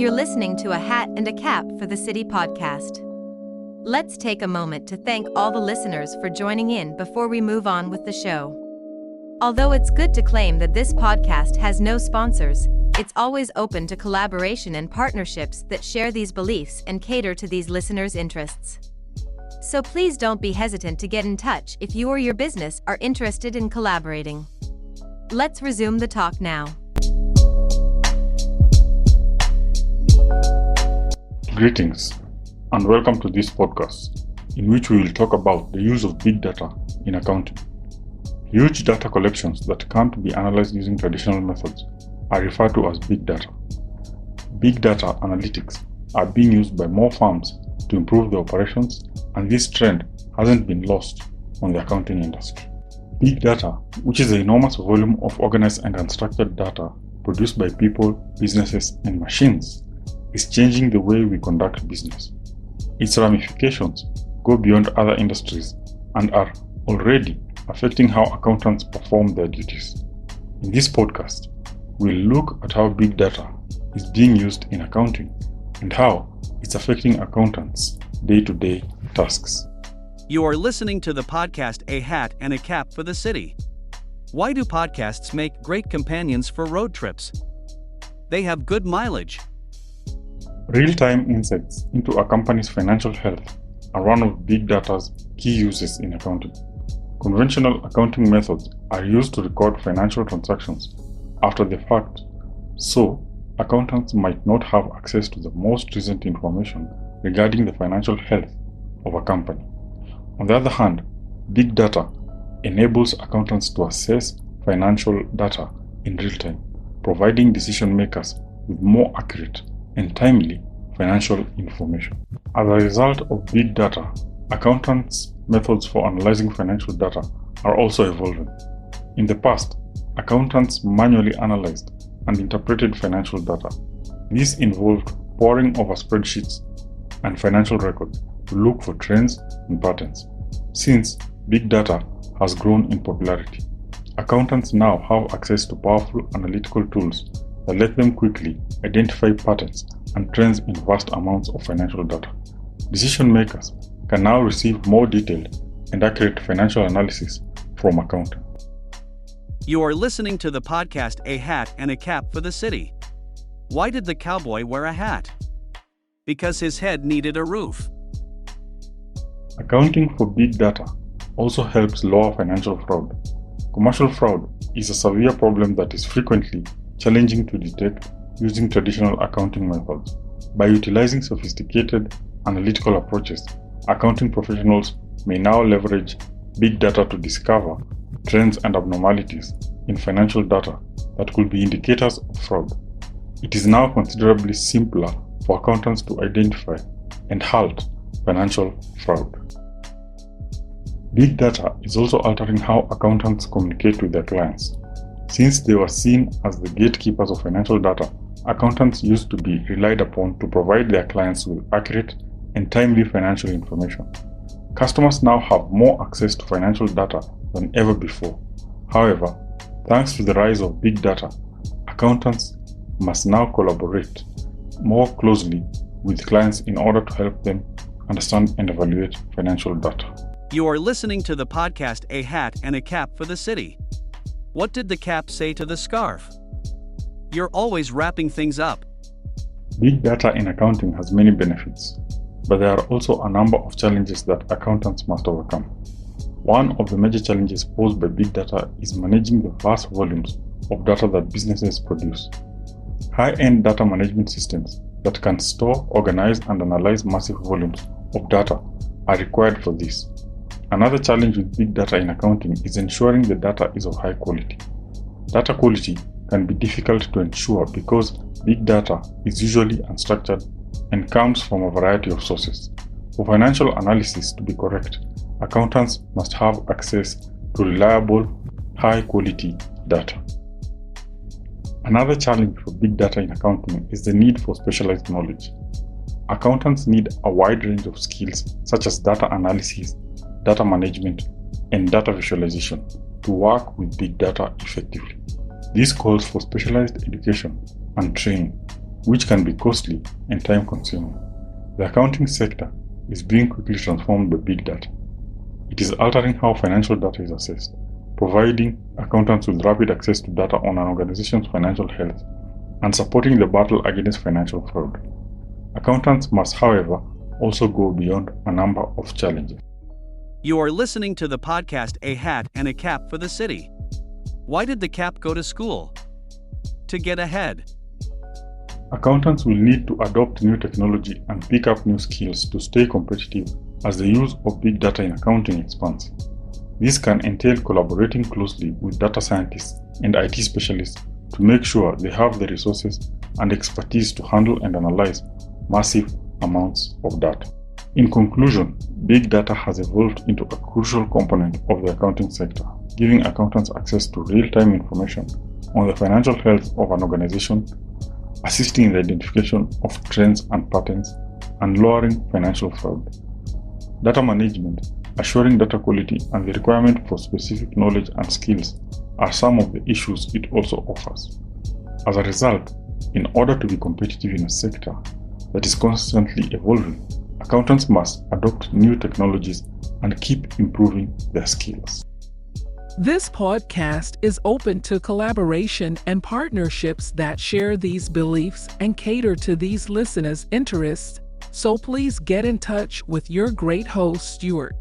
You're listening to A Hat and a Cap for the City podcast. Let's take a moment to thank all the listeners for joining in before we move on with the show. Although it's good to claim that this podcast has no sponsors, it's always open to collaboration and partnerships that share these beliefs and cater to these listeners' interests. So please don't be hesitant to get in touch if you or your business are interested in collaborating. Let's resume the talk now. Greetings and welcome to this podcast, in which we will talk about the use of big data in accounting. Huge data collections that can't be analyzed using traditional methods are referred to as big data. Big data analytics are being used by more firms to improve their operations, and this trend hasn't been lost on the accounting industry. Big data, which is an enormous volume of organized and unstructured data produced by people, businesses, and machines, is changing the way we conduct business. Its ramifications go beyond other industries and are already affecting how accountants perform their duties. In this podcast, we'll look at how big data is being used in accounting and how it's affecting accountants' day-to-day tasks. You are listening to the podcast A Hat and a Cap for the City. Why do podcasts make great companions for road trips? They have good mileage. Real-time insights into a company's financial health are one of big data's key uses in accounting. Conventional accounting methods are used to record financial transactions after the fact, so accountants might not have access to the most recent information regarding the financial health of a company. On the other hand, big data enables accountants to assess financial data in real time, providing decision makers with more accurate and timely financial information. As a result of big data, accountants' methods for analyzing financial data are also evolving. In the past, accountants manually analyzed and interpreted financial data. This involved poring over spreadsheets and financial records to look for trends and patterns. Since big data has grown in popularity, accountants now have access to powerful analytical tools that let them quickly identify patterns and trends in vast amounts of financial data. Decision makers can now receive more detailed and accurate financial analysis from accountants. You are listening to the podcast A Hat and a Cap for the City. Why did the cowboy wear a hat? Because his head needed a roof. Accounting for big data also helps lower financial fraud. Commercial fraud is a severe problem that is frequently challenging to detect using traditional accounting methods. By utilizing sophisticated analytical approaches, accounting professionals may now leverage big data to discover trends and abnormalities in financial data that could be indicators of fraud. It is now considerably simpler for accountants to identify and halt financial fraud. Big data is also altering how accountants communicate with their clients. Since they were seen as the gatekeepers of financial data, accountants used to be relied upon to provide their clients with accurate and timely financial information. Customers now have more access to financial data than ever before. However, thanks to the rise of big data, accountants must now collaborate more closely with clients in order to help them understand and evaluate financial data. You are listening to the podcast A Hat and a Cap for the City. What did the cap say to the scarf? You're always wrapping things up. Big data in accounting has many benefits, but there are also a number of challenges that accountants must overcome. One of the major challenges posed by big data is managing the vast volumes of data that businesses produce. High-end data management systems that can store, organize, and analyze massive volumes of data are required for this. Another challenge with big data in accounting is ensuring the data is of high quality. Data quality can be difficult to ensure because big data is usually unstructured and comes from a variety of sources. For financial analysis to be correct, accountants must have access to reliable, high-quality data. Another challenge for big data in accounting is the need for specialized knowledge. Accountants need a wide range of skills such as data analysis, data management, and data visualization to work with big data effectively. This calls for specialized education and training. which can be costly and time-consuming. The accounting sector is being quickly transformed by big data. It is altering how financial data is assessed, providing accountants with rapid access to data on an organization's financial health, and supporting the battle against financial fraud. Accountants must, however, also go beyond a number of challenges. You are listening to the podcast A Hat and a Cap for the City. Why did the cap go to school? To get ahead. Accountants will need to adopt new technology and pick up new skills to stay competitive as the use of big data in accounting expands. This can entail collaborating closely with data scientists and IT specialists to make sure they have the resources and expertise to handle and analyze massive amounts of data. In conclusion, big data has evolved into a crucial component of the accounting sector, giving accountants access to real-time information on the financial health of an organization, assisting in the identification of trends and patterns, and lowering financial fraud. Data management, assuring data quality, and the requirement for specific knowledge and skills are some of the issues it also offers. As a result, in order to be competitive in a sector that is constantly evolving, accountants must adopt new technologies and keep improving their skills. This podcast is open to collaboration and partnerships that share these beliefs and cater to these listeners' interests, so please get in touch with your great host, Stewart.